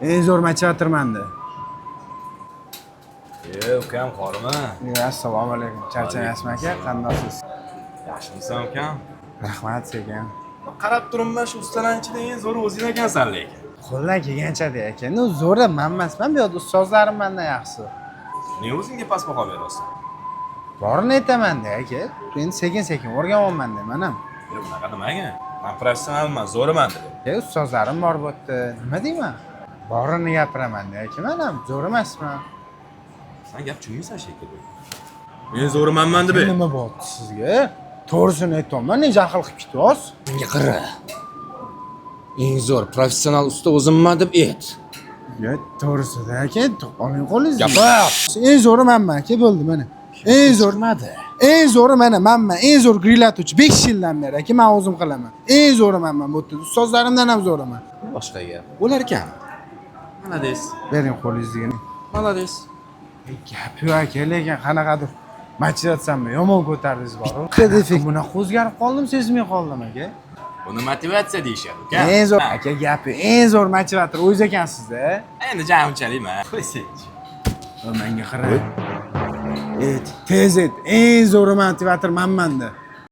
Eng zo'r motivatorman-da. Ukam qormi? Assalomu alaykum. Charchamayapsizmi aka? Qandaysiz? Yaxshimisan ukam? Rahmat sekin. Qarab turibman, shu ustalarning ichida eng zo'ri o'zing ekansan lekin. Qo'ldan kelgancha-da aka. No zo'ri men emasman, bu yerda ustozlarim mendan yaxshi. Ne o'zingga past baho berasan? Borini aytaman-da aka. Endi sekin-sekin o'rganyapman-da men ham. Bunaqa nimaga? Men professionalman, zo'riman dedi. Ustozlarim bor bu yerda. Nima deyman? Borini gapiraman-da aka. Men ham zo'r emasman. Sen gap tushunmaysan shekilli. Men zo'rimanman deb. Nima bo'ldi sizga? To'g'risini aytayapman, ne jahl qilib ketyapsiz? Menga qara. Eng zo'r professional usta o'zimman deb ayt. Ya to'g'risida aka, oling qo'lingizga. Gapir. Eng zo'ri menman aka, bo'ldi mana. Eng zo'rmadi. Eng zo'ri menman. Eng zo'r grillatuvchi 5 yildan beri aka, men o'zim qilaman. Eng zo'ri menman bu yerda. Ustozlarimdan ham zo'raman. Boshqa gap. Bo'lar ekan. Malades. Bering qo'lingizga. Malades. Gap yo'q aka, lekin qanaqadir motivatsiyamni yomon ko'tardingiz bor-ku. Defekt bunaqa o'zgarib qoldim, sezmay qoldim aka. Buni motivatsiya deyishadi, uka. Eng zo'r aka gapi, eng zo'r motivator o'zi ekansiz-da. Endi jamchalikmi? Qo'ysangchi. Menga qarang. Tez et, eng zo'r motivator menman-da.